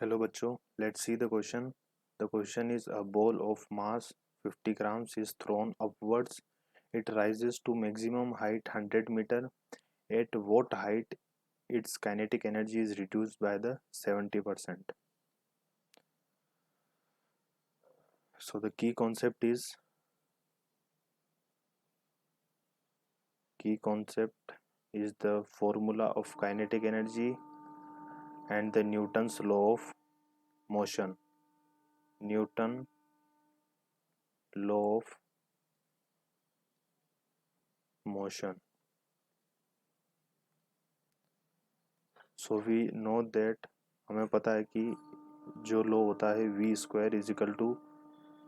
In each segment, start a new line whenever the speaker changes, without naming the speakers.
Hello बच्चों, let's see the question. The question is a ball of mass 50 grams is thrown upwards. It rises to maximum height 100 meter. At what height its kinetic energy is reduced by the 70%. So the key concept is the formula of kinetic energy and the Newton's law of motion. Newton law of motion. So we know that हमें पता है कि जो लो होता है v square is equal to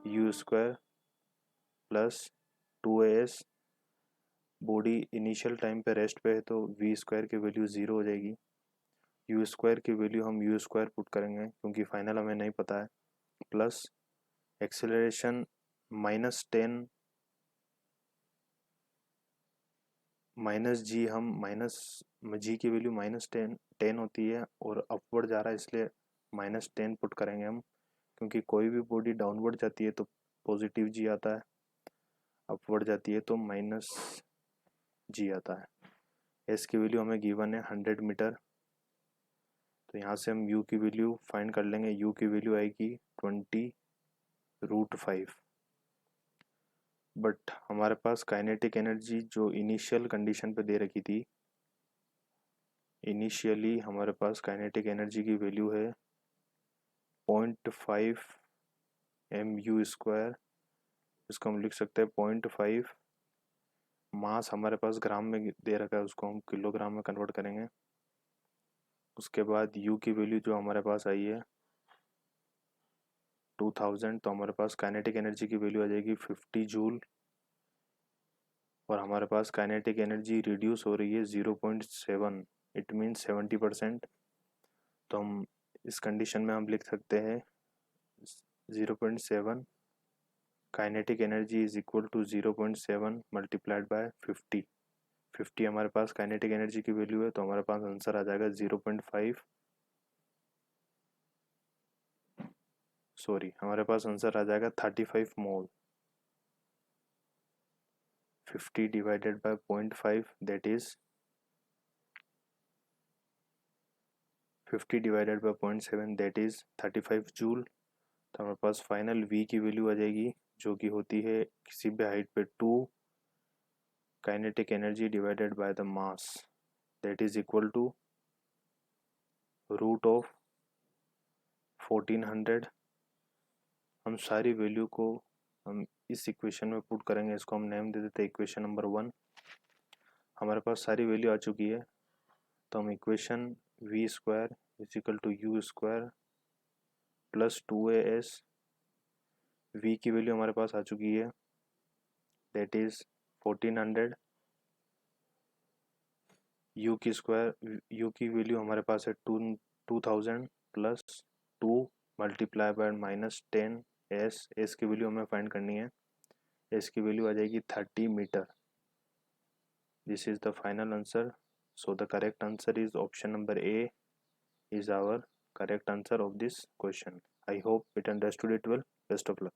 u square plus 2as। Body initial time पे rest पे है तो वी स्क्वायर की वैल्यू ज़ीरो हो जाएगी। यू स्क्वायर की वैल्यू हम यू स्क्वायर पुट करेंगे क्योंकि फाइनल हमें नहीं पता है, प्लस एक्सेलरेशन -10 माइनस जी, हम माइनस जी की वैल्यू -10 होती है और अपवर्ड जा रहा है इसलिए -10 पुट करेंगे हम, क्योंकि कोई भी बॉडी डाउनवर्ड जाती है तो पॉजिटिव जी आता है, अपवर्ड जाती है तो माइनस जी आता है। एस की वैल्यू हमें गिवन है 100 मीटर, तो यहाँ से हम यू की वैल्यू फाइंड कर लेंगे। यू की वैल्यू आएगी 20√5। बट हमारे पास काइनेटिक एनर्जी जो इनिशियल कंडीशन पे दे रखी थी, इनिशियली हमारे पास काइनेटिक एनर्जी की वैल्यू है 0.5 mu स्क्वायर। इसको हम लिख सकते हैं 0.5। मास हमारे पास ग्राम में दे रखा है, उसको हम किलोग्राम में कन्वर्ट करेंगे। उसके बाद यू की वैल्यू जो हमारे पास आई है 2000, तो हमारे पास काइनेटिक एनर्जी की वैल्यू आ जाएगी 50 जूल। और हमारे पास काइनेटिक एनर्जी रिड्यूस हो रही है 0.7, इट मीन्स 70%। तो हम इस कंडीशन में हम लिख सकते हैं 0.7 kinetic energy is equal to 0.7 multiplied by 50। 50 हमारे पास काइनेटिक एनर्जी की वैल्यू है, तो हमारे पास आंसर आ जाएगा 0.5, सॉरी हमारे पास आंसर आ जाएगा 35 मोल। 50 divided by 0.5 that is 50 divided by 0.7 that is 35 joule. तो हमारे पास फाइनल v की वैल्यू आ जाएगी जो कि होती है किसी भी हाइट पे 2 kinetic energy divided by the mass that is equal to root of 1400। हम सारी वैल्यू को हम इस इक्वेशन में पुट करेंगे, इसको हम नेम दे देते हैं इक्वेशन नंबर 1। हमारे पास सारी वैल्यू आ चुकी है, तो हम equation v square is equal to u square plus 2as, v की वैल्यू हमारे पास आ चुकी है दैट इज 1400। u की वैल्यू हमारे पास है 2000 प्लस 2 मल्टीप्लाई बाय -10 s की वैल्यू हमें फाइंड करनी है। s की वैल्यू आ जाएगी 30 metre. This is the final answer. So the correct answer is option number A is our correct answer of this question. I hope it understood it well. Best of luck.